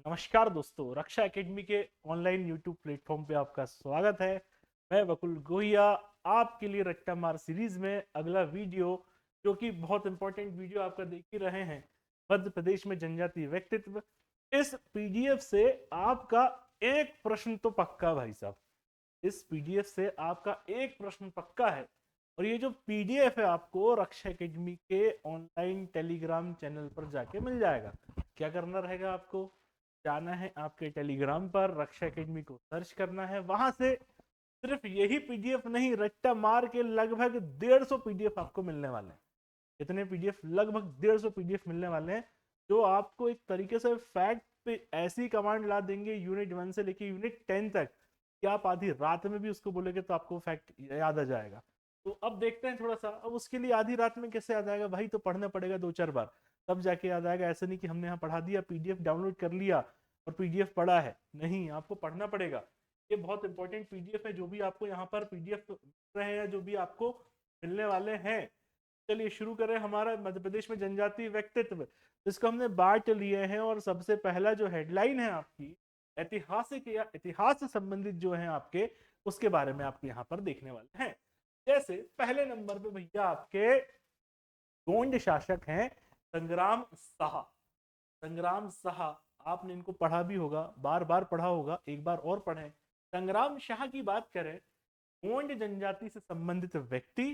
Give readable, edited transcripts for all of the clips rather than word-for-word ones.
नमस्कार दोस्तों, रक्षा एकेडमी के ऑनलाइन यूट्यूब प्लेटफॉर्म पे आपका स्वागत है। मैं बकुल गोहिया आपके लिए रट्टा मार सीरीज में अगला वीडियो, जो कि बहुत इंपॉर्टेंट वीडियो आपका देख ही रहे हैं, मध्य प्रदेश में जनजातीय व्यक्तित्व। इस पीडीएफ से आपका एक प्रश्न तो पक्का भाई साहब, इस पीडीएफ से आपका एक प्रश्न पक्का है। और ये जो पीडीएफ है आपको रक्षा एकेडमी के ऑनलाइन टेलीग्राम चैनल पर जाके मिल जाएगा। क्या करना रहेगा आपको? जाना है आपके टेलीग्राम पर, रक्षा एकेडमी को सर्च करना है, वहां से सिर्फ यही पीडीएफ नहीं, रट्टा मार के लगभग 150 पीडीएफ आपको मिलने वाले हैं। कितने पीडीएफ? लगभग 150 पीडीएफ मिलने वाले हैं, जो आपको एक तरीके से फैक्ट पे ऐसी कमांड ला देंगे यूनिट 1 से लेके यूनिट 10 तक कि आप आधी रात में भी उसको बोलेंगे तो आपको फैक्ट याद आ जाएगा। तो अब देखते हैं थोड़ा सा, अब उसके लिए आधी रात में कैसे याद आएगा भाई? तो पढ़ना पड़ेगा 2-4 बार, तब जाके याद आएगा। ऐसा नहीं कि हमने यहाँ पढ़ा दिया, पीडीएफ डाउनलोड कर लिया और पीडीएफ पढ़ा है, नहीं, आपको पढ़ना पड़ेगा। ये बहुत इंपॉर्टेंट पीडीएफ है जो भी आपको यहाँ पर पीडीएफ मिल रहे हैं, जो भी आपको मिलने वाले हैं। चलिए शुरू करें हमारा मध्य प्रदेश में जनजातीय व्यक्तित्व, जिसको हमने बांट लिए हैं। और सबसे पहला जो हेडलाइन है आपकी, ऐतिहासिक या इतिहास से संबंधित जो है आपके, उसके बारे में आपको यहाँ पर देखने वाले हैं। जैसे पहले नंबर पे भैया आपके गोंड शासक हैं संग्राम साहा। संग्राम साहा, आपने इनको पढ़ा भी होगा, बार बार पढ़ा होगा, एक बार और पढ़ें। संग्राम शाह की बात करें, गोंड जनजाति से संबंधित व्यक्ति।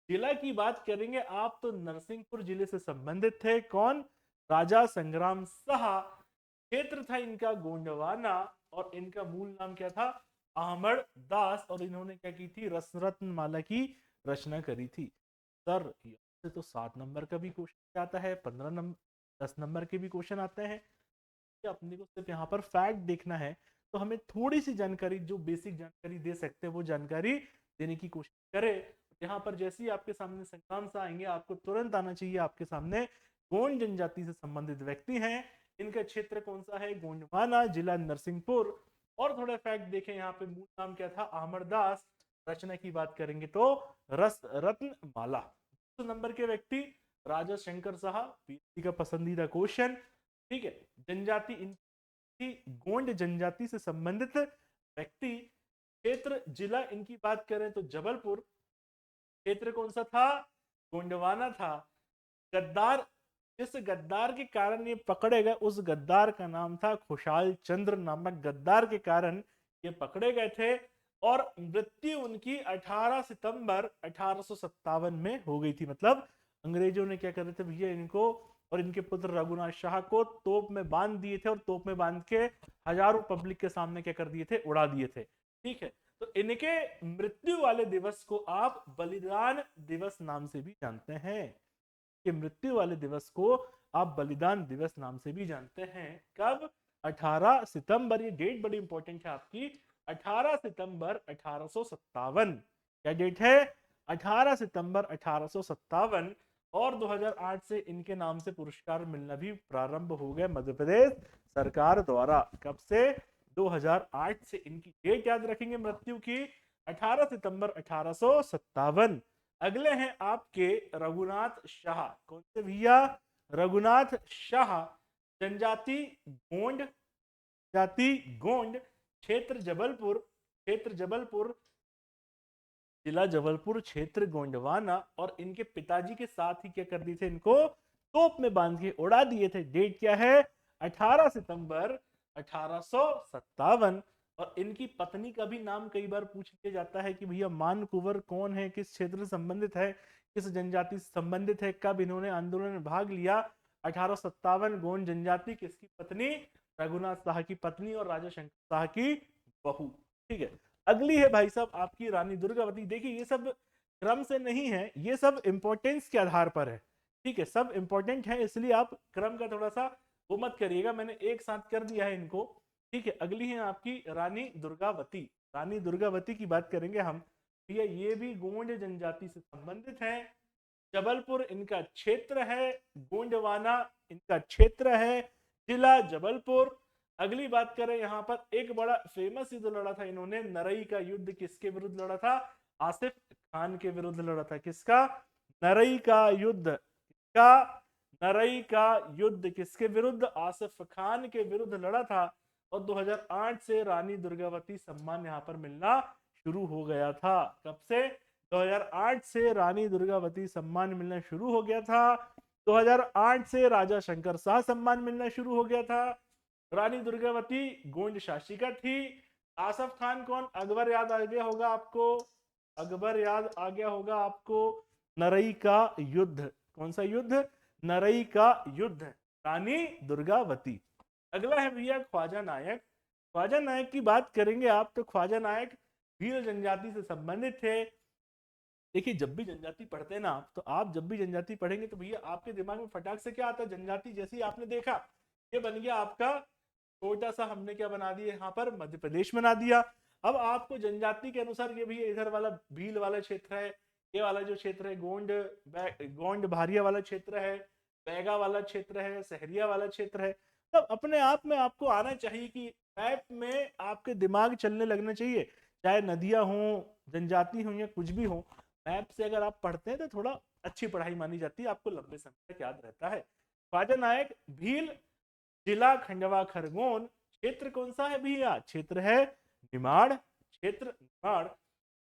जिला की बात करेंगे आप तो नरसिंहपुर जिले से संबंधित थे। कौन? राजा संग्राम साहा। क्षेत्र था इनका गोंडवाना, और इनका मूल नाम क्या था? अहमद दास। और इन्होंने क्या की थी? रसरत्न माला की रचना करी थी। सर से तो 7 नंबर का भी क्वेश्चन आता है, 15 नंबर 10 नंबर के भी क्वेश्चन आते हैं। अपने को सिर्फ यहाँ पर फैक्ट देखना है, तो हमें थोड़ी सी जानकारी, जो बेसिक जानकारी दे सकते हैं वो जानकारी देने की कोशिश करें। यहाँ पर जैसे ही आपके सामने संग्राम से आएंगे, आपको तुरंत आना चाहिए आपके सामने गोंड जनजाति से संबंधित व्यक्ति हैं। इनका क्षेत्र कौन सा है? गोंडवाना, जिला नरसिंहपुर। और थोड़ा फैक्ट देखें, यहाँ पे मूल नाम क्या था? अमरदास। रचना की बात करेंगे तो रस रत्न माला। तो नंबर के व्यक्ति राजा शंकर साहब, पीएससी का पसंदीदा क्वेश्चन। ठीक है, जनजाति इनकी गोंड जनजाति से संबंधित व्यक्ति। क्षेत्र जिला इनकी बात करें तो जबलपुर। क्षेत्र कौन सा था? गोंडवाना था। गद्दार, जिस गद्दार के कारण ये पकड़े गए, उस गद्दार का नाम था खुशाल चंद्र। नामक गद्दार के कारण ये पकड़े गए थे, और मृत्यु उनकी 18 सितंबर 1857 में हो गई थी। मतलब अंग्रेजों ने क्या कर रहे थे भैया, इनको और इनके पुत्र रघुनाथ शाह को तोप में बांध दिए थे, और तोप में बांध के हजारों पब्लिक के सामने क्या कर दिए थे? उड़ा दिए थे। ठीक है, तो इनके मृत्यु वाले दिवस को आप बलिदान दिवस नाम से भी जानते हैं। कि मृत्यु वाले दिवस को आप बलिदान दिवस नाम से भी जानते हैं। कब? 18 सितंबर। ये डेट बड़ी इंपॉर्टेंट है आपकी, 18 सितंबर 1857। क्या डेट है? 18 सितंबर 1857। और 2008 से इनके नाम से पुरस्कार मिलना भी प्रारंभ हो गए मध्य प्रदेश सरकार द्वारा। कब से? 2008 से। इनकी डेट याद रखेंगे मृत्यु की, 18 सितंबर 1857। अगले हैं आपके रघुनाथ शाह। कौन से भैया? रघुनाथ शाह। जनजाति गोंड, जाति गोंड, क्षेत्र जबलपुर। क्षेत्र जबलपुर, जिला जबलपुर, क्षेत्र गोंडवाना। और इनके पिताजी के साथ ही क्या कर दिए थे? इनको तोप में बांध के उड़ा दिए थे। डेट क्या है? 18 सितंबर 1857। और इनकी पत्नी का भी नाम कई बार पूछ लिया जाता है कि भैया मान कुंवर कौन है, किस क्षेत्र से संबंधित है, किस जनजाति से संबंधित है, कब इन्होंने आंदोलन में भाग लिया? 1857। गोंड जनजाति, किसकी पत्नी? रघुनाथ शाह की पत्नी और राजा शंकर शाह की बहू। ठीक है, अगली है भाई साहब आपकी रानी दुर्गावती। देखिए ये सब क्रम से नहीं है, ये सब इंपॉर्टेंस के आधार पर है। ठीक है, सब इंपॉर्टेंट है, इसलिए आप क्रम का थोड़ा सा वो मत करिएगा, मैंने एक साथ कर दिया है इनको। ठीक है, अगली है आपकी रानी दुर्गावती। रानी दुर्गावती की बात करेंगे हम। भैया ये भी गोंड जनजाति से संबंधित है। जबलपुर इनका क्षेत्र है, गोंडवाना इनका क्षेत्र है, जिला जबलपुर। अगली बात करें, यहाँ पर एक बड़ा फेमस युद्ध लड़ा था इन्होंने, नरई का युद्ध। किसके विरुद्ध लड़ा था? आसिफ खान के विरुद्ध लड़ा था। किसका? नरई का युद्ध। किसका? नरई का युद्ध किसके विरुद्ध? आसिफ खान के विरुद्ध लड़ा था। और 2008 से रानी दुर्गावती सम्मान यहाँ पर मिलना शुरू हो गया था। कब से? 2008 से रानी दुर्गावती सम्मान मिलना शुरू हो गया था। 2008 से राजा शंकर शाह सम्मान मिलना शुरू हो गया था। रानी दुर्गावती गोंड शासिका थी। आसफ खान कौन? अकबर याद आ गया होगा आपको, अकबर याद आ गया होगा आपको। नरई का युद्ध, कौन सा युद्ध? नरई का युद्ध, रानी दुर्गावती। अगला है भैया ख्वाजा नायक। ख्वाजा नायक की बात करेंगे आप तो ख्वाजा नायक भील जनजाति से संबंधित थे। देखिए जब भी जनजाति पढ़ते हैं ना आप, तो आप जब भी जनजाति पढ़ेंगे तो भैया आपके दिमाग में फटाक से क्या आता है? जनजाति। जैसे ही आपने देखा ये बन गया आपका छोटा सा, हमने क्या बना दिया यहाँ पर? मध्य प्रदेश बना दिया। अब आपको जनजाति के अनुसार ये भी इधर वाला भील वाला क्षेत्र है, ये वाला जो क्षेत्र है गोंड भारिया वाला क्षेत्र है, बैगा वाला क्षेत्र है, सहरिया वाला क्षेत्र है। तब अपने आप में आपको आना चाहिए कि मैप में आपके दिमाग चलने लगना चाहिए, चाहे नदियां हों, जनजाति हो या कुछ भी हो। मैप से अगर आप पढ़ते हैं तो थोड़ा अच्छी पढ़ाई मानी जाती है, आपको लंबे समय तक याद रहता है। ख्वाजा नायक भील, जिला खंडवा खरगोन, क्षेत्र कौन सा है भैया? क्षेत्र है निमाड़, क्षेत्र निमाड़।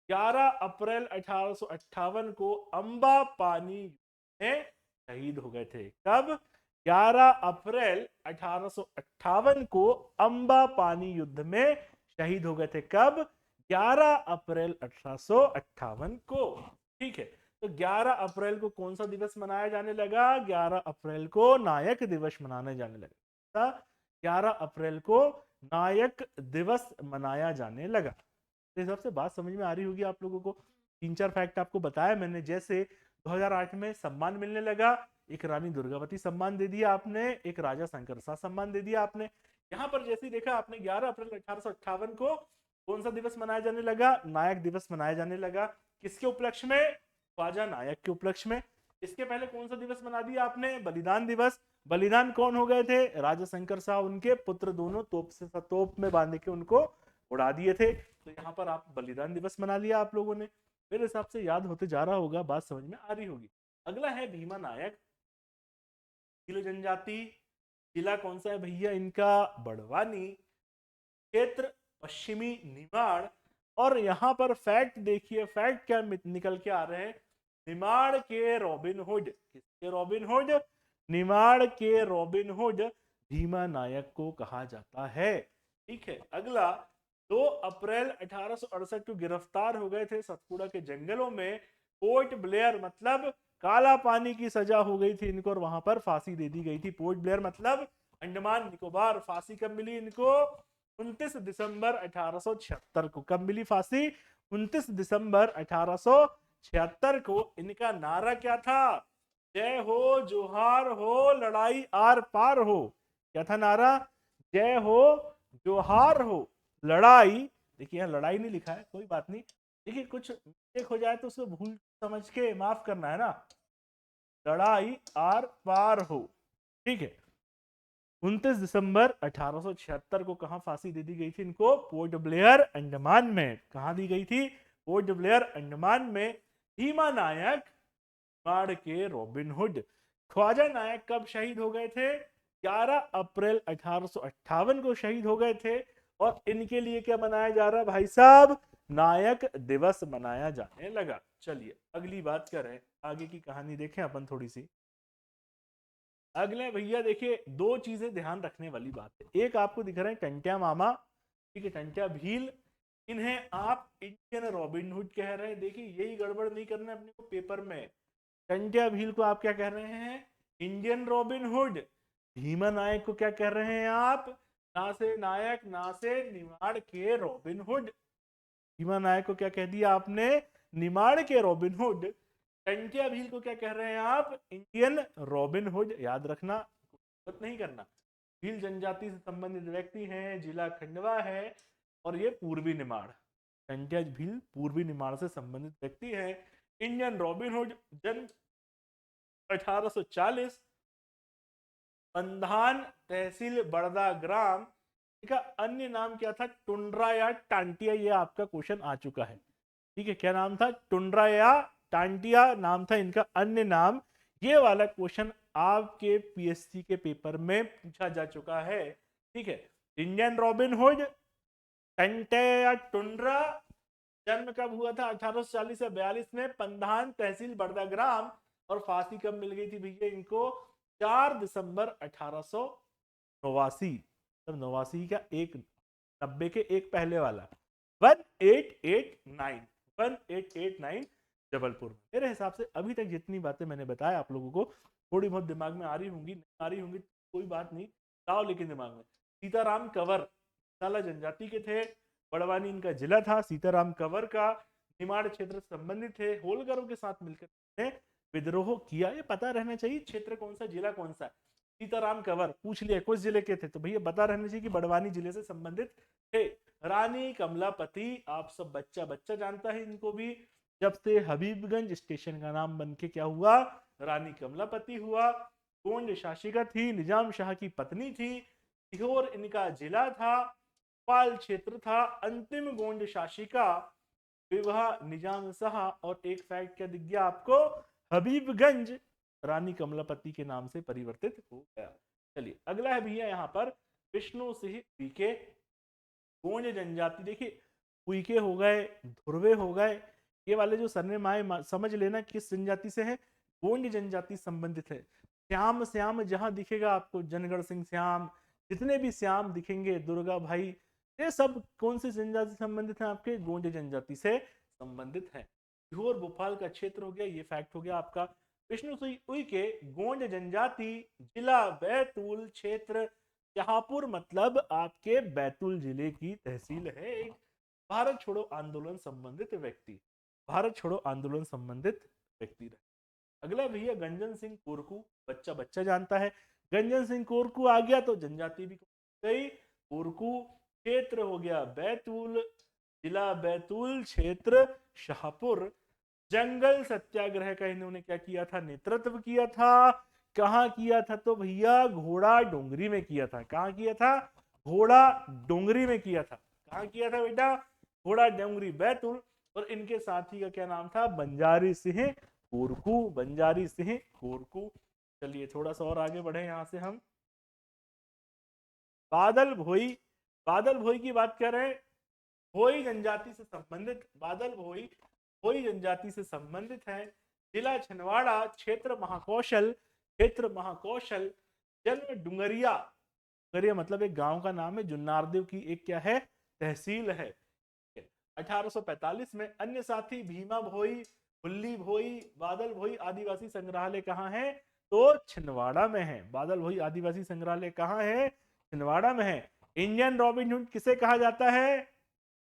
11 अप्रैल 1858 को अंबा पानी में शहीद हो गए थे। कब? 11 अप्रैल 1858 को अंबा पानी युद्ध में शहीद हो गए थे। कब? 11 अप्रैल 1858 को। ठीक है, तो 11 अप्रैल को कौन सा दिवस मनाया जाने लगा? 11 अप्रैल को नायक दिवस मनाने जाने लगा। 11 अप्रैल को नायक दिवस मनाया जाने लगा। इस हिसाब से बात समझ में आ रही होगी आप लोगों को। 3-4 फैक्ट आपको बताया मैंने। जैसे 2008 में सम्मान मिलने लगा, एक रानी दुर्गावती सम्मान दे दिया आपने, एक राजा शंकर शाह सम्मान दे दिया आपने। यहाँ पर जैसे देखा आपने 11 अप्रैल 1858 को कौन सा दिवस मनाया जाने लगा? नायक दिवस मनाया जाने लगा। किसके उपलक्ष्य में? ख्वाजा नायक के उपलक्ष्य में। इसके पहले कौन सा दिवस मना दिया आपने? बलिदान दिवस। बलिदान कौन हो गए थे? राजा शंकर शाह, उनके पुत्र दोनों तोप में बांध के उनको उड़ा दिए थे। तो यहाँ पर आप बलिदान दिवस मना लिया आप लोगों ने। मेरे हिसाब से याद होते जा रहा होगा, बात समझ में आ रही होगी। अगला है भीमा नायक, भील जनजाति। जिला कौन सा है भैया इनका? बड़वानी, क्षेत्र पश्चिमी निमाड़। और यहाँ पर फैक्ट देखिए, फैक्ट क्या निकल के आ रहे हैं? निमाड़ के रॉबिन हुड। किसके रॉबिन हुड? निमाड़ के रॉबिन हुड भीमा नायक को कहा जाता है। ठीक है, अगला 2 अप्रैल 1868 को गिरफ्तार हो गए थे सतपुड़ा के जंगलों में। पोर्ट ब्लेयर मतलब काला पानी की सजा हो गई थी इनको और वहां पर फांसी दे दी गई थी। पोर्ट ब्लेयर मतलब अंडमान निकोबार। फांसी कब मिली इनको? 29 दिसंबर 1876 को। कब मिली फांसी? 29 दिसंबर 1876 को। इनका नारा क्या था? जय हो जोहार हो लड़ाई आर पार हो। क्या था नारा? जय हो जोहार हो लड़ाई। देखिए यहाँ लड़ाई नहीं लिखा है, कोई बात नहीं। देखिए कुछ मिस्टेक हो जाए तो उसको भूल समझ के माफ करना है ना। लड़ाई आर पार हो। ठीक है, 29 दिसंबर 1876 को कहां फांसी दे दी गई थी इनको? पोर्ट ब्लेयर अंडमान में। कहां दी गई थी? पोर्ट ब्लेयर अंडमान में। भीमा नायक निमाड़ के रॉबिन हुड। ख्वाजा नायक कब शहीद हो गए थे? 11 अप्रैल 1858 को शहीद हो गए थे। और इनके लिए क्या मनाया जा रहा है भाई साहब? नायक दिवस मनाया जाने लगा। चलिए अगली बात करें, आगे की कहानी देखें अपन थोड़ी सी। अगले भैया देखिए दो चीजें ध्यान रखने वाली बात है। एक आपको दिख रहा है टंट्या मामा, ठीक है, टंट्या भील। इन्हें आप इंडियन रॉबिन हुड कह रहे हैं। देखिए यही गड़बड़ नहीं करना है अपने को पेपर में। टंट्या भील को आप क्या कह रहे हैं? Indian Robin Hood. Bhima Nayak को क्या कह रहे हैं आप? ना से नायक ना से निमाड़ के रॉबिन हुड। भीमा नायक को क्या कह दिया आपने? निमाड़ के रॉबिन हुड। टंट्या भील को क्या कह रहे हैं आप? Indian Robin hood. याद रखना, गलत नहीं करना। भील जनजाति से संबंधित व्यक्ति हैं, जिला खंडवा है और ये पूर्वी निमाड़। टंट्या भील पूर्वी निमाड़ से संबंधित व्यक्ति है। इंडियन रॉबिन हुड जन्म 1840, पंधान तहसील बड़दा ग्राम। इसका अन्य नाम क्या था? टुंड्रा या टांटिया। ये आपका क्वेश्चन आ चुका है। ठीक है, क्या नाम था? टुंड्रा या टांटिया नाम था इनका अन्य नाम। ये वाला क्वेश्चन आपके पीएससी के पेपर में पूछा जा चुका है। ठीक है, इंडियन रॉबिन हुड, टंटे या टुंड्रा, जन्म कब हुआ था? 1840 से 42 में, पंधान तहसील बड़दाग्राम। और फांसी कब मिल गई थी भैया इनको? 4 दिसंबर 1889। मतलब 89 का एक, 90 के एक पहले वाला, 1889, 1889 जबलपुर में। मेरे हिसाब से अभी तक जितनी बातें मैंने बताया आप लोगों को थोड़ी बहुत दिमाग में आ रही होंगी, नहीं आ रही होंगी कोई बात नहीं, लाओ लेकिन दिमाग में। सीताराम कंवर साला जनजाति के थे, बड़वानी इनका जिला था। सीताराम कंवर का निमाड़ क्षेत्र संबंधित थे, होलकरों के साथ मिलकर विद्रोह किया। ये पता रहना चाहिए क्षेत्र कौन सा, जिला कौन सा। सीताराम कंवर पूछ लिया किस जिले के थे, तो भैया बता रहना चाहिए कि बड़वानी जिले से संबंधित थे। रानी कमलापति, आप सब बच्चा बच्चा जानता है इनको भी, जब से हबीबगंज स्टेशन का नाम बन के क्या हुआ? रानी कमलापति हुआ। गोंड शासिका थी, निजाम शाह की पत्नी थी। सीहोर इनका जिला था, पाल क्षेत्र था। अंतिम गोंड शासिका विवाह निजाम शाह। और एक फैक्ट क्या दिख गया आपको? हबीबगंज रानी कमलापति के नाम से परिवर्तित हो गया। चलिए अगला है भैया यहाँ पर विष्णु सिंह उइके। गोंड जनजाति, देखिए उइके हो गए, धुर्वे हो गए, ये वाले जो सरनेम आए समझ लेना किस जनजाति से है, गोंड जनजाति संबंधित है। श्याम श्याम जहां दिखेगा आपको, जनगढ़ सिंह श्याम, जितने भी श्याम दिखेंगे, दुर्गा भाई, ये सब कौन सी जनजाति से संबंधित है? आपके गोंड जनजाति से संबंधित है। सीहोर भोपाल का क्षेत्र हो गया, ये फैक्ट हो गया आपका। विष्णु सिंह उइके गोंड जनजाति, जिला बैतूल, क्षेत्र जहापुर, मतलब आपके बैतूल जिले की तहसील है। एक भारत छोड़ो आंदोलन संबंधित व्यक्ति, भारत छोड़ो आंदोलन संबंधित व्यक्ति रहे। अगला भैया गंजन सिंह कोरकू, बच्चा बच्चा जानता है। गंजन सिंह कोरकू आ गया तो जनजाति भी गई। कोरकू क्षेत्र हो गया बैतूल, जिला बैतूल, क्षेत्र शाहपुर। जंगल सत्याग्रह का इन्होंने क्या किया था? नेतृत्व किया था। कहां किया था? तो भैया घोड़ा डोंगरी में किया था। कहां किया था? घोड़ा डोंगरी में किया था। कहां किया था बेटा? घोड़ा डोंगरी, बैतूल। और इनके साथी का क्या नाम था? बंजारी सिंह कोरकू, बंजारी सिंह कोरकू। चलिए थोड़ा सा और आगे बढ़े यहां से हम। बादल भोई, बादल भोई की बात कर रहे हैं, भोई जनजाति से संबंधित। बादल भोई भोई जनजाति से संबंधित है। जिला छिंदवाड़ा, क्षेत्र महाकौशल, क्षेत्र महाकौशल। जन्म डुंगरिया, डुंगरिया मतलब एक गांव का नाम है, जुन्नारदेव की एक क्या है? तहसील है। 1845 में। अन्य साथी भीमा भोई, हुल्ली भोई, बादल भोई आदिवासी संग्रहालय कहाँ है? तो छिंदवाड़ा में है। बादल भोई आदिवासी संग्रहालय कहाँ है? छिंदवाड़ा में है। इंडियन रॉबिन हुड किसे कहा जाता है?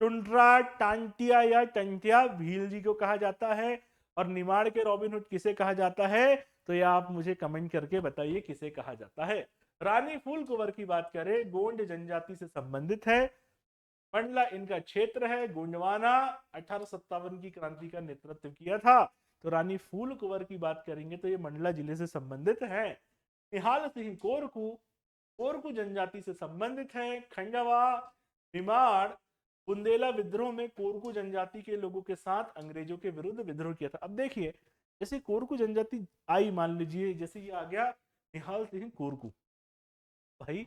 टुंड्रा, टांटिया या टंटिया भील जी को कहा जाता है। और निमाड़ के रॉबिन हुड किसे कहा जाता है? तो ये आप मुझे कमेंट करके बताइए किसे कहा जाता है। रानी फूल कुंवर की बात करें, गोंड जनजाति से संबंधित है। मंडला इनका क्षेत्र है। गोंडवाना 1857 की क्रांति का नेतृत्व किया था। तो रानी फूल कुंवर की बात करेंगे तो ये मंडला जिले से संबंधित है। निहाल सिंह कोरकू, कोरकू जनजाति से संबंधित है। खंडवा, निमाड़, बुंदेला विद्रोह में कोरकू जनजाति के लोगों के साथ अंग्रेजों के विरुद्ध विद्रोह किया था। अब देखिए जैसे कोरकू जनजाति आई, मान लीजिए जैसे ये आ गया निहाल सिंह कोरकू, भाई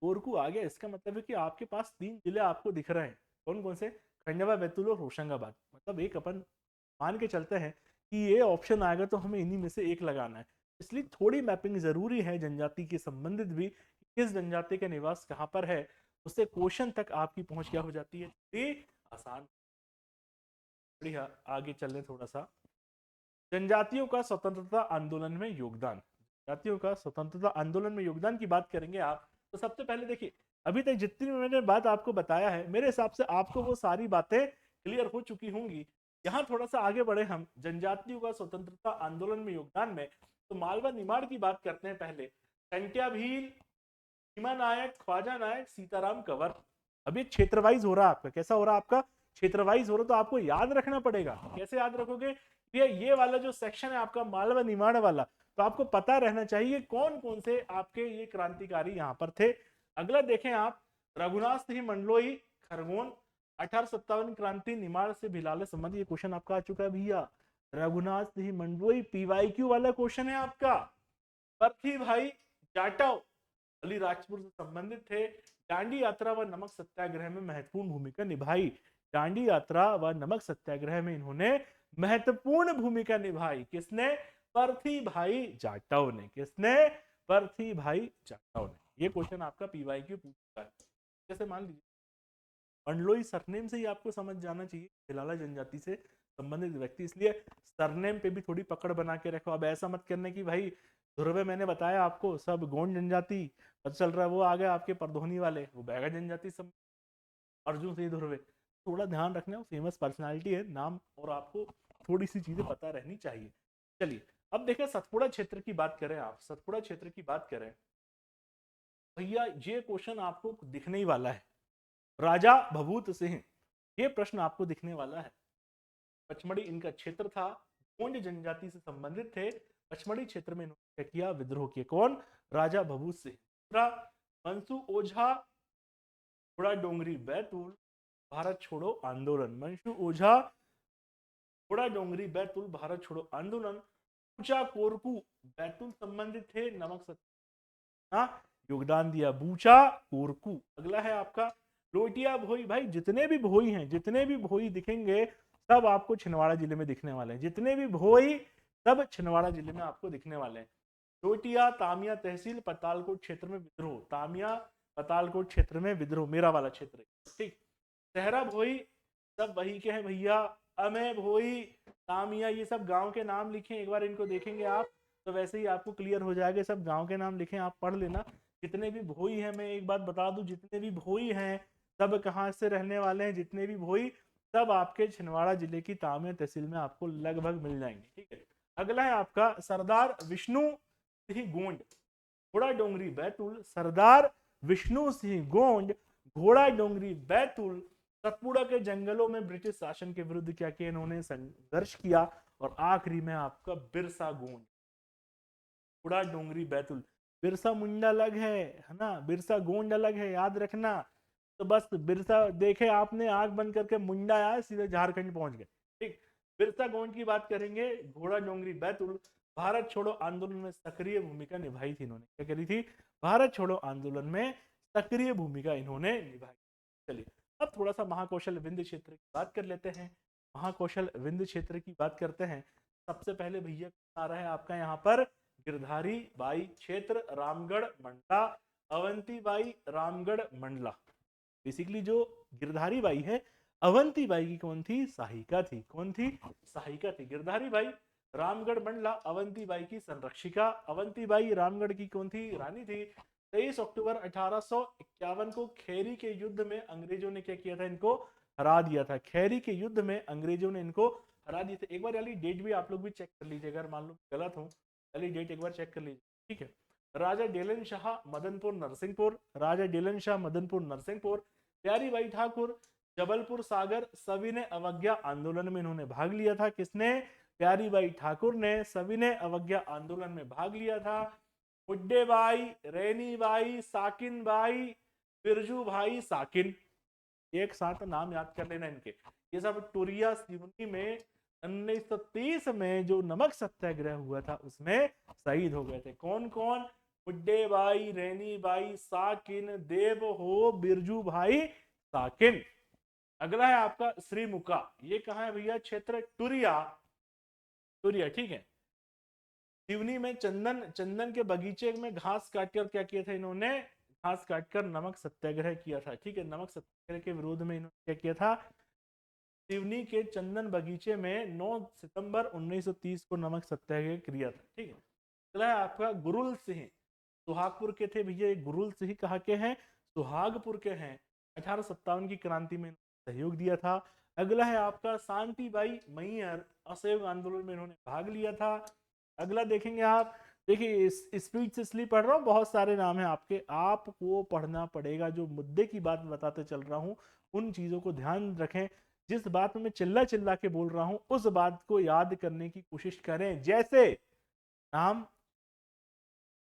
कोरकू आ गया, इसका मतलब है कि आपके पास 3 जिले आपको दिख रहे हैं। कौन कौन से? खंडवा, बैतूल और होशंगाबाद। मतलब एक अपन मान के चलते हैं कि ये ऑप्शन आएगा तो हमें इन्हीं में से एक लगाना है। इसलिए थोड़ी मैपिंग जरूरी है जनजाति के संबंधित भी, किस जनजाति का निवास कहाँ पर है, उससे क्वेश्चन तक आपकी पहुंच क्या हो जाती है? ये आसान। बढ़िया, आगे चलें थोड़ा सा। जनजातियों का स्वतंत्रता आंदोलन में योगदान, जनजातियों का स्वतंत्रता आंदोलन में योगदान की बात करेंगे आप तो सबसे पहले देखिए अभी तक जितनी मैंने बात आपको बताया है मेरे हिसाब से आपको वो सारी बातें क्लियर हो चुकी होंगी। यहाँ थोड़ा सा आगे बढ़े हम जनजातियों का स्वतंत्रता आंदोलन में योगदान में, तो मालवा निमाड़ की बात करते हैं पहले। टंट्या भील, भीमा नायक, ख्वाजा नायक, सीताराम कंवर। अभी क्षेत्र वाइज हो रहा है आपका, कैसा हो रहा है आपका? क्षेत्र वाइज हो रहा, तो आपको याद रखना पड़ेगा। कैसे याद रखोगे? ये वाला जो सेक्शन है आपका मालवा निमाड़ वाला, तो आपको पता रहना चाहिए कौन कौन से आपके ये क्रांतिकारी यहाँ पर थे। अगला देखें आप, रघुनाथ सिंह मंडलोई खरगोन, 1857 क्रांति निमाड़ से भिलाले संबंधी, ये क्वेश्चन आपका आ चुका है भैया। रघुनाथ सिंह मंडलोई PYQ वाला क्वेश्चन है आपका। बर्थी भाई जाटव अलीराजपुर से संबंधित थे। दांडी यात्रा व नमक सत्याग्रह में महत्वपूर्ण भूमिका निभाई। दांडी यात्रा व नमक सत्याग्रह में इन्होंने महत्वपूर्ण भूमिका निभाई। किसने? बर्थी भाई जाटव ने। किसने? बर्थी भाई जाटव ने। ये क्वेश्चन आपका पीवाईक्यू पूछता है। जैसे मान लीजिए मंडलोई सरनेम से ही आपको समझ जाना चाहिए भिलाला जनजाति से संबंधित व्यक्ति, इसलिए सरनेम पे भी थोड़ी पकड़ बना के रखो। अब ऐसा मत करने की भाई ध्रुवे मैंने बताया आपको सब गोंड जनजाति, पता चल रहा है वो आ गए आपके परधोनी वाले, वो बैगा जनजाति सब, अर्जुन सिंह ध्रुवे। थोड़ा ध्यान रखना, वो फेमस पर्सनालिटी है नाम, और आपको थोड़ी सी चीजें पता रहनी चाहिए। चलिए अब देखें सतपुड़ा क्षेत्र की बात करें। आप सतपुड़ा क्षेत्र की बात करें भैया, ये क्वेश्चन आपको दिखने ही वाला है। राजा भभूत सिंह, ये प्रश्न आपको दिखने वाला है। पचमढ़ी इनका क्षेत्र था, गोंड जनजाति से संबंधित थे। पचमढ़ी क्षेत्र में इन्होंने क्या किया? विद्रोह किया। कौन? राजा भभूत सिंह। दूसरा मंसू ओझा घोड़ा डोंगरी बैतूल भारत छोड़ो आंदोलन। मंसू ओझा घोड़ा डोंगरी बैतूल भारत छोड़ो आंदोलन। बूचा कोरकू बैतूल संबंधित थे, नमक सत्याग्रह योगदान दिया। बूचा कोरकू। अगला है आपका लोटिया भोई। भाई जितने भी भोई हैं, जितने भी भोई दिखेंगे सब आपको छिंदवाड़ा जिले में दिखने वाले हैं। जितने भी भोई सब छिंदवाड़ा जिले में आपको दिखने वाले हैं। लोटिया तामिया तहसील पतालकोट क्षेत्र में विद्रोह। तामिया पतालकोट क्षेत्र में विद्रोह, मेरा वाला क्षेत्र, ठीक। सहरा भोई सब वही के हैं भैया। अमे भोई, तामिया, ये सब गांव के नाम लिखे, एक बार इनको देखेंगे आप तो वैसे ही आपको क्लियर हो जाएगा। सब गांव के नाम लिखे, आप पढ़ लेना। जितने भी भोई हैं, मैं एक बात बता दूं, जितने भी भोई हैं सब कहाँ से रहने वाले हैं? जितने भी भोई सब आपके छिंदवाड़ा जिले की तामिया तहसील में आपको लगभग मिल जाएंगे, ठीक है। अगला है आपका सरदार विष्णु सिंह गोंड घोड़ा डोंगरी बैतूल। सरदार विष्णु सिंह गोंड घोड़ा डोंगरी बैतूल। सतपुड़ा के जंगलों में ब्रिटिश शासन के विरुद्ध क्या किया? इन्होंने संघर्ष किया। और आखिरी में आपका बिरसा गोंड घोड़ा डोंगरी बैतूल। बिरसा मुंडा अलग है ना, बिरसा गोंड अलग है, याद रखना। तो बस बिरसा देखे आपने, आंख बंद करके मुंडा आया सीधे झारखंड पहुंच गए, ठीक। बिरसा गोंड की बात करेंगे, घोड़ा डोंगरी बैतूल भारत छोड़ो आंदोलन में सक्रिय भूमिका निभाई थी इन्होंने। क्या करी थी? भारत छोड़ो आंदोलन में सक्रिय भूमिका इन्होंने निभाई। चलिए अब थोड़ा सा महाकौशल विंध्य क्षेत्र की बात कर लेते हैं। महाकौशल विंध्य क्षेत्र की बात करते हैं। सबसे पहले भैया आ रहा है आपका यहाँ पर गिरधारी बाई क्षेत्र, रामगढ़ मंडला, अवंती बाई रामगढ़ मंडला। बेसिकली जो गिरधारी बाई है, अवंती बाई की कौन थी? सहायिका थी। कौन थी? सहायिका थी। गिरधारी बाई रामगढ़ मंडला अवंती बाई की संरक्षिका। अवंती बाई रामगढ़ की कौन थी? रानी थी। 23 अक्टूबर 1851 को खैरी के युद्ध में अंग्रेजों ने क्या किया था? इनको हरा दिया था। खैरी के युद्ध में अंग्रेजों ने इनको हरा दिया था। एक बार वाली डेट भी आप लोग भी चेक कर लीजिए, अगर मान लो गलत हो वाली डेट एक बार चेक कर लीजिए, ठीक है। राजा डेलन शाह मदनपुर नरसिंहपुर, राजा डेलन शाह मदनपुर नरसिंहपुर। प्यारी बाई ठाकुर जबलपुर सागर सविनय अवज्ञा आंदोलन में इन्होंने भाग लिया था। किसने? प्यारी बाई ठाकुर ने सविनय अवज्ञा आंदोलन में भाग लिया था। बुड्ढे बाई, रैनी बाई, साकिन बाई, बिरजू भाई साकिन, एक साथ नाम याद कर लेना इनके। ये सब टोरिया सिवनी में 1930 में जो नमक सत्याग्रह हुआ था उसमें शहीद हो गए थे। कौन कौन? बुड्ढे बाई, रैनी बाई, साकिन, देव हो, बिरजू भाई साकिन। अगला है आपका श्रीमुखा। ये कहाँ है भैया? क्षेत्र टुरिया, टुरिया, ठीक है। सिवनी में चंदन के बगीचे में घास काटकर क्या किया था इन्होंने? घास काटकर नमक सत्याग्रह किया था, ठीक है। नमक सत्याग्रह के विरोध में इन्होंने क्या किया था? सिवनी के चंदन बगीचे में 9 सितंबर 1930 को नमक सत्याग्रह किया था, ठीक है। अगला है आपका गुरुल सिंह, सुहागपुर के थे भैया। गुरुल सिंह कहाँ के हैं? सुहागपुर के हैं। 1857 की क्रांति में सहयोग दिया था। अगला है आपका शांतिबाई मैयर, असहयोग आंदोलन में इन्होंने भाग लिया था। अगला देखेंगे आप, देखिए इस स्पीड से इसलिए पढ़ रहा हूँ, बहुत सारे नाम हैं आपके, आपको पढ़ना पड़ेगा। जो मुद्दे की बात बताते चल रहा हूँ उन चीजों को ध्यान रखें। जिस बात में मैं चिल्ला चिल्ला के बोल रहा हूँ उस बात को याद करने की कोशिश करें। जैसे नाम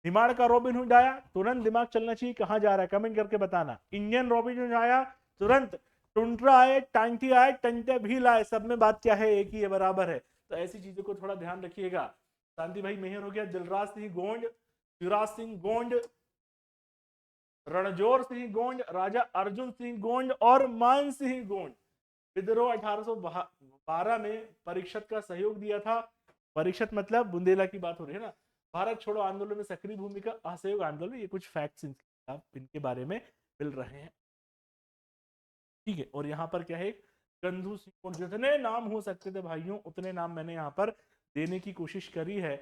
निमाड़ का रॉबिन हुड आया, तुरंत दिमाग चलना चाहिए कहां जा रहा है, कमेंट करके बताना। इंडियन रॉबिन हुड आया, तुरंत टुंट्रा आए, टांटी आए, टंटे भील आए, सब में बात क्या है? एक ही है, बराबर है। तो ऐसी चीजों को थोड़ा ध्यान रखिएगा। शांति भाई मेहर हो गया, दिलराज सिंह गोंड, शिवराज सिंह गोंड, रणजोर सिंह गोंड, राजा अर्जुन सिंह गोंड और मान सिंह गोंड। विद्रोह 1812 में परीक्षत का सहयोग दिया था। परीक्षत मतलब बुंदेला की बात हो रही है ना। भारत छोड़ो आंदोलन में सक्रिय भूमिका, असहयोग आंदोलन, ये कुछ फैक्ट्स इनके बारे में मिल रहे हैं। ठीक है, और यहाँ पर क्या है, गंधू सिंह, जितने नाम हो सकते थे भाइयों उतने नाम मैंने यहाँ पर देने की कोशिश करी है।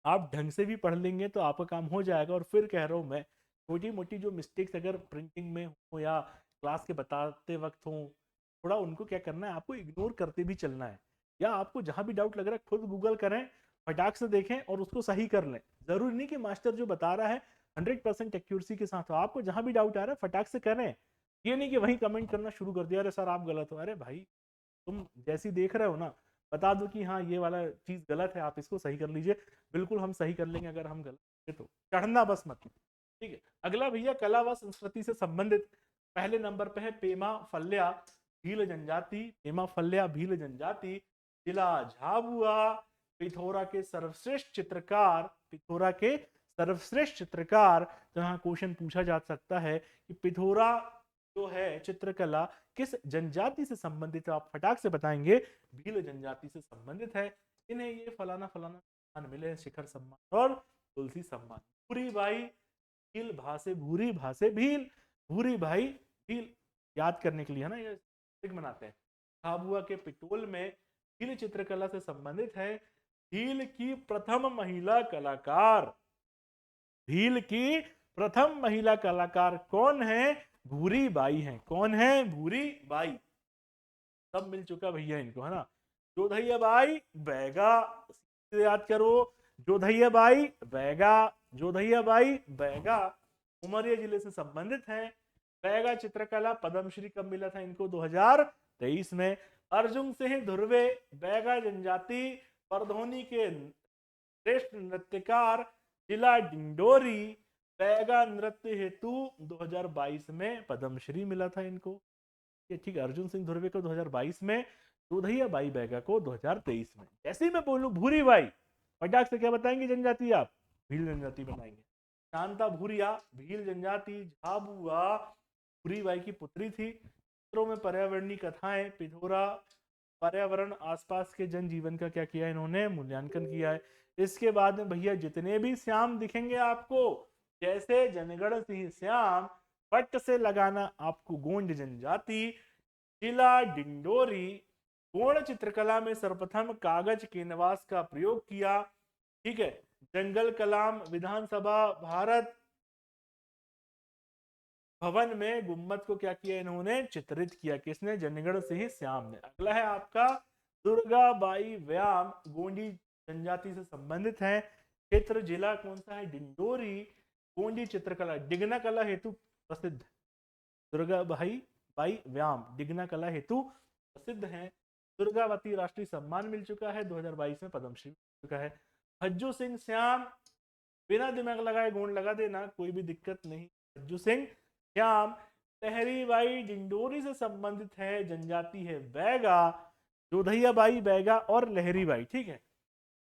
आप ढंग से भी पढ़ लेंगे तो आपका काम हो जाएगा। और फिर कह रहा हूँ मैं, छोटी मोटी जो मिस्टेक्स अगर प्रिंटिंग में हो या क्लास के बताते वक्त हो, थोड़ा उनको क्या करना है, आपको इग्नोर करते भी चलना है। या आपको जहां भी डाउट लग रहा है खुद गूगल करें, फटाक से देखें और उसको सही कर लें। जरूरी नहीं कि मास्टर जो बता रहा है 100% एक्यूरेसी के साथ हो। आपको जहां भी डाउट आ रहा है फटाक से करें। ये नहीं कि वही कमेंट करना शुरू कर दिया, अरे सर आप गलत हो। अरे भाई तुम जैसी देख रहे हो ना, बता दो कि हाँ ये वाला चीज गलत है, आप इसको सही कर लीजिए। बिल्कुल हम सही कर लेंगे अगर हम गलत है तो। चढ़ना बस मत। ठीक है, अगला भैया कला व संस्कृति से संबंधित। पहले नंबर पे है पेमा फल्या भील जनजाति। पेमा फल्या भील जनजाति, जिला झाबुआ। पिथौरा के सर्वश्रेष्ठ चित्रकार, पिथौरा के सर्वश्रेष्ठ चित्रकार। तो यहाँ क्वेश्चन पूछा जा सकता है कि पिथौरा जो है चित्रकला किस जनजाति से संबंधित है। आप फटाक से बताएंगे भील जनजाति से संबंधित है। इन्हें ये फलाना फलाना सम्मान मिले हैं, शिखर सम्मान और तुलसी सम्मान। भूरी भाई भील भासे भूरी भासे भील, भूरी भाई भील याद करने के लिए है ना, ये मनाते हैं। झाबुआ के पिटोल में भील चित्रकला से संबंधित है। भील की प्रथम महिला कलाकार, भील की प्रथम महिला कलाकार कौन है, भूरी बाई हैं। कौन है, भूरी बाई। सब मिल चुका भैया इनको, है ना। जोधैया बाई बैगा, याद करो, जोधैया बाई बैगा, जोधैया बाई बैगा उमरिया जिले से संबंधित है। बैगा चित्रकला पद्मश्री कब मिला था इनको, 2023 में। अर्जुन सिंह धुर्वे बैगा जनजाति परधोनी के श्रेष्ठ नृत्यकार, जिला डिंडोरी। बैगा नृत्य हेतु 2022 में पद्मश्री मिला था इनको। ये ठीक है, अर्जुन सिंह धुर्वे को 2022 में, जोधैया बाई बैगा को 2023 में। जैसे ही मैं बोलूं भूरी बाई, फटाक से क्या बताएंगे जनजाति आप, भील जनजाति बताएंगे। शांता भूरिया भील जनजाति झाबुआ भूरी बाई की पुत्री थी। चित्रों में पर्यावरणीय कथाएं, पिथौरा पर्यावरण आसपास के जनजीवन का क्या किया इन्होंने, मूल्यांकन किया है। इसके बाद में भैया जितने भी श्याम दिखेंगे आपको, जैसे जनगण सिंह श्याम, पट से लगाना आपको गोंड जनजाति, जिला डिंडोरी। गोंड चित्रकला में सर्वप्रथम कागज कैनवास का प्रयोग किया। ठीक है, जंगल कलाम विधानसभा भारत भवन में गुम्बद को क्या किया इन्होंने, चित्रित किया। किसने, जनगण सिंह श्याम ने। अगला है आपका दुर्गा बाई व्याम, गोंडी जनजाति से संबंधित है। क्षेत्र जिला कौन सा है, डिंडोरी। गोंडी चित्रकला डिगना कला हेतु प्रसिद्ध। दुर्गा भाई बाई व्याम डिगना कला हेतु प्रसिद्ध है। दुर्गावती राष्ट्रीय सम्मान मिल चुका है, 2022 में पद्मश्री मिल चुका है। हज्जू सिंह श्याम, बिना दिमाग लगाए गोंड लगा देना, कोई भी दिक्कत नहीं। हज्जू सिंह श्याम लहरी बाई डिंडोरी से संबंधित है, जनजाति है बैगा। जोधैया बाई बैगा और लहरी बाई, ठीक है।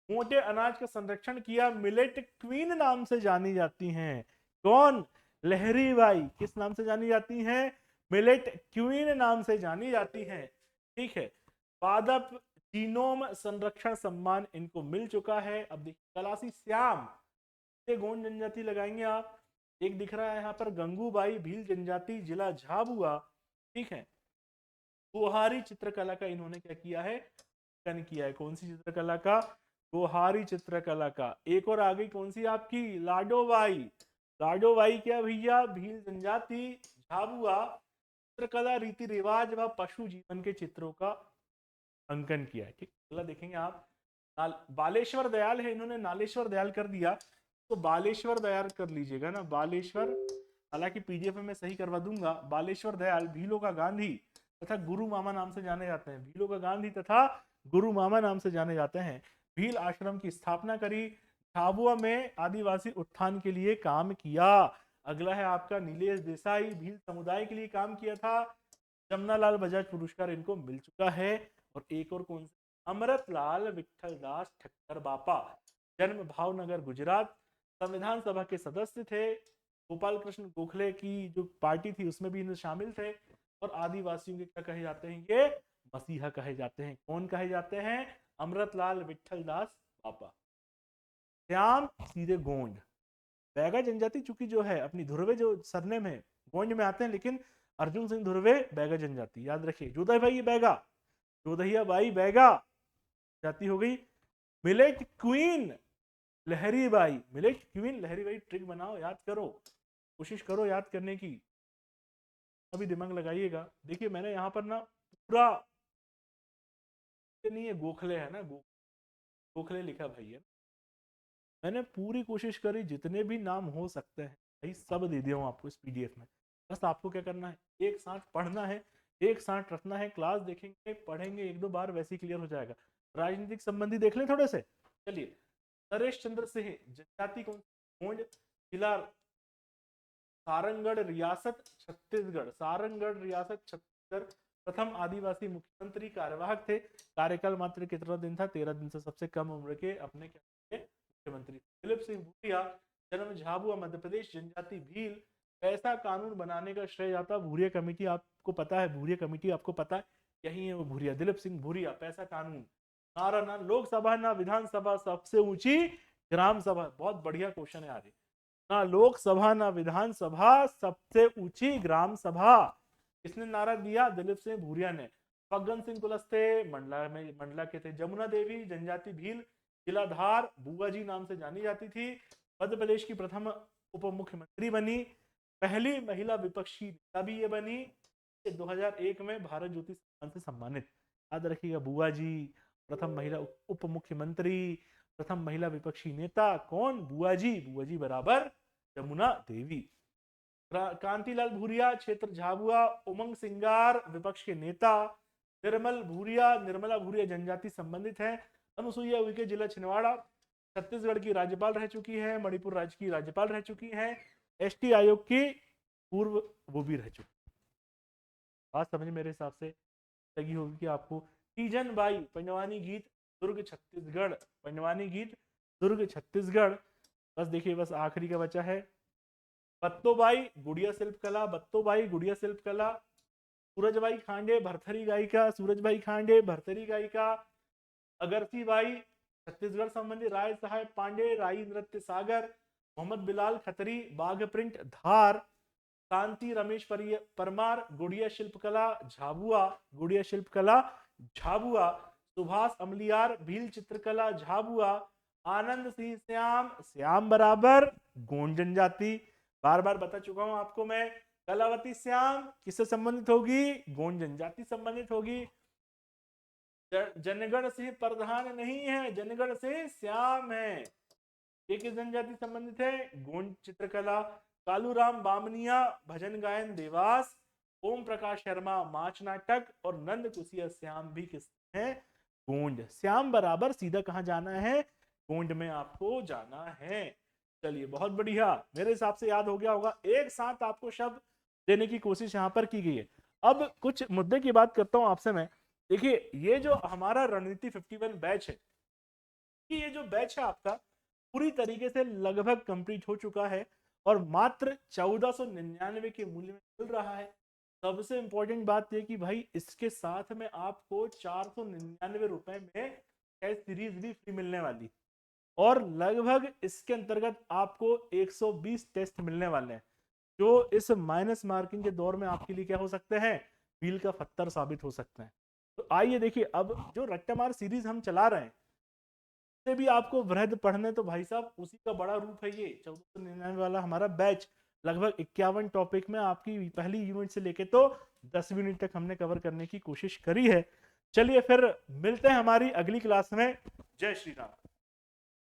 मोटे अनाज का संरक्षण किया, मिलेट क्वीन नाम से जानी जाती हैं। कौन, लहरी बाई किस नाम से जानी जाती हैं, मिलेट क्वीन नाम से जानी जाती हैं। ठीक है, पादप जीनोम संरक्षण सम्मान इनको मिल चुका है। अब देखिए कलासी श्याम से गोंड जनजाति लगाएंगे आप। एक दिख रहा है यहाँ पर गंगूबाई भील जनजाति, जिला झाबुआ। ठीक है, गोहारी चित्रकला का इन्होंने क्या किया है, किया है। कौन सी चित्रकला का, गोहारी चित्रकला का। एक और आ गई कौन सी आपकी, लाडोबाई। लाडोबाई क्या भैया, भील जनजाति झाबुआ। चित्रकला रीति रिवाज व पशु जीवन के चित्रों का अंकन किया है। ठीक, अगला देखेंगे आप बालेश्वर दयाल है, इन्होंने नालेश्वर दयाल कर दिया, तो बालेश्वर दयाल कर लीजिएगा ना, बालेश्वर। हालांकि पीडीएफ में मैं सही करवा दूंगा। बालेश्वर दयाल भीलों का गांधी तथा गुरु मामा नाम से जाने जाते हैं। भीलों का गांधी तथा गुरु मामा नाम से जाने जाते हैं। भील आश्रम की स्थापना करी। झाबुआ में आदिवासी उत्थान के लिए काम किया। अगला है आपका नीलेश देसाई, भील समुदाय के लिए काम किया था। जमनालाल बजाज पुरस्कार इनको मिल चुका है। और एक और कौन सा, अमृतलाल विठल दास ठक्कर बापा, जन्म भावनगर गुजरात। संविधान सभा के सदस्य थे। गोपाल कृष्ण गोखले की जो पार्टी थी उसमें भी इन्हें शामिल थे। और आदिवासियों के क्या कहे जाते हैं? ये मसीहा कहे जाते हैं। कौन कहे जाते हैं? अमृतलाल विठल दास बापा। श्याम सीधे गोंड। बैगा जनजाति चूंकि जो है अपनी धुर्वे जो सरनेम है गोंड में आते हैं, लेकिन अर्जुन सिंह धुर्वे बैगा जनजाति, याद रखिए। जोधा भाई बैगा, जोधैया बाई बैगा जाति हो गई। Millet queen Lahari Bai, millet queen Lahari Bai, trick बनाओ, याद करो, कोशिश करो याद करने की, अभी दिमाग लगाइएगा। देखिए मैंने यहाँ पर ना पूरा नहीं है, गोखले है ना, गोखले लिखा भाई है। मैंने पूरी कोशिश करी जितने भी नाम हो सकते हैं भाई सब दे दिया हूँ आपको इस पीडीएफ में। बस आपको क्या करना है, एक साथ पढ़ना है, एक साथ रखना है, क्लास देखेंगे पढ़ेंगे एक दो बार, वैसे ही क्लियर हो जाएगा। राजनीतिक संबंधी देख लें थोड़े से। चलिए, नरेश चंद्र सिंह, जनजाति कौन? गोंड, जिला सारंगढ़, रियासत छत्तीसगढ़, सारंगढ़ रियासत छत्तीसगढ़। प्रथम आदिवासी मुख्यमंत्री, कार्यवाहक थे। कार्यकाल मात्र कितना दिन था? 13 दिन से सबसे कम उम्र के अपने मुख्यमंत्री। दिलीप सिंह भूरिया, जन्म झाबुआ मध्य प्रदेश, जनजाति भील। पैसा कानून बनाने का श्रेय जाता भूरिया कमेटी, आपको पता है भूरिया कमेटी आपको पता है, यही है वो भूरिया, दिलीप सिंह भूरिया। पैसा कानून। नारा ना लोकसभा ना विधानसभा, सबसे ऊंची ग्राम सभा। बहुत बढ़िया क्वेश्चन है आज। ना लोकसभा ना विधानसभा, सबसे ऊंची ग्राम सभा। किसने नारा दिया? दिलीप सिंह भूरिया ने। फग्गन सिंह कुलस्ते मंडला के थे। जमुना देवी, जनजाति भील, जिला धार, बुआ जी नाम से जानी जाती थी। मध्य प्रदेश की प्रथम उप मुख्यमंत्री बनी। पहली महिला विपक्षी नेता भी ये बनी। 2001 में भारत ज्योति सम्मान से सम्मानित। याद रखिएगा, बुआ जी, प्रथम महिला उप मुख्यमंत्री, प्रथम महिला विपक्षी नेता कौन? बुआ जी। बुआ जी बराबर जमुना देवी। कांतिलाल भूरिया, क्षेत्र झाबुआ, उमंग सिंगार, विपक्ष के नेता। निर्मल भूरिया, निर्मला भूरिया, जनजाति संबंधित है। अनुसुईया उइके, जिला छिंदवाड़ा, छत्तीसगढ़ की राज्यपाल रह चुकी है। मणिपुर राज्य की राज्यपाल रह चुकी हैं। एसटी आयोग की पूर्व वो भी रह चुकी। बात समझ मेरे हिसाब से लगी होगी कि आपको। तीजन बाई, पंडवानी गीत, दुर्ग छत्तीसगढ़। पंडवानी गीत, दुर्ग छत्तीसगढ़। बस देखिए, बस आखिरी का बचा है। बत्तोबाई, गुड़िया शिल्प कला। बत्तोबाई, गुड़िया शिल्प कला। सूरजबाई खांडे, भरथरी गायिका। सूरजबाई खांडे, भरथरी गायिका। अगरसी बाई, छत्तीसगढ़ संबंधी। राय साहेब पांडे, राई नृत्य सागर। मोहम्मद बिलाल खतरी, बाघ प्रिंट धार। शांति रमेश परमार, गुड़िया शिल्पकला झाबुआ। गुड़िया शिल्पकला झाबुआ। सुभाष अमलियार, भील चित्रकला झाबुआ। आनंद सिंह श्याम, श्याम बराबर गोंड जनजाति। बार बार बता चुका हूं आपको मैं। कलावती श्याम किससे संबंधित होगी? गोंड जनजाति संबंधित होगी। जनगण सिंह प्रधान नहीं है, जनगण सिंह श्याम है। ये किस जनजाति संबंधित है? गोंड चित्रकला। कालूराम बामनिया, भजन गायन देवास। ओम प्रकाश शर्मा, माच नाटक। और नंद कुसिया श्याम भी किस है? गोंड। श्याम बराबर सीधा कहां जाना है? गोंड में आपको जाना है। चलिए, बहुत बढ़िया, मेरे हिसाब से याद हो गया होगा। एक साथ आपको शब्द देने की कोशिश यहां पर की गई है। अब कुछ मुद्दे की बात करता हूं आपसे मैं। देखिए, ये जो हमारा रणनीति 51 बैच है, ये जो बैच है आपका पूरी तरीके से लगभग कंप्लीट हो चुका है और मात्र 1499 के मूल्य में मिल रहा है। सबसे इंपॉर्टेंट बात यह कि भाई इसके साथ में आपको 499 रुपए में टेस्ट सीरीज भी फ्री मिलने वाली, और लगभग इसके अंतर्गत आपको 120 टेस्ट मिलने वाले हैं, जो इस माइनस मार्किंग के दौर में आपके लिए क्या हो सकते हैं? व्हील का पत्थर साबित हो सकते हैं। तो आइए देखिए, अब जो रट्टामार सीरीज हम चला रहे हैं से भी आपको वृहद पढ़ने, तो भाई साहब उसी का बड़ा रूप है ये 1499 वाला हमारा बैच। लगभग 51 टॉपिक में आपकी पहली यूनिट से लेके तो 10वीं यूनिट तक हमने कवर करने की कोशिश करी है। चलिए फिर मिलते हैं हमारी अगली क्लास में। जय श्री राम।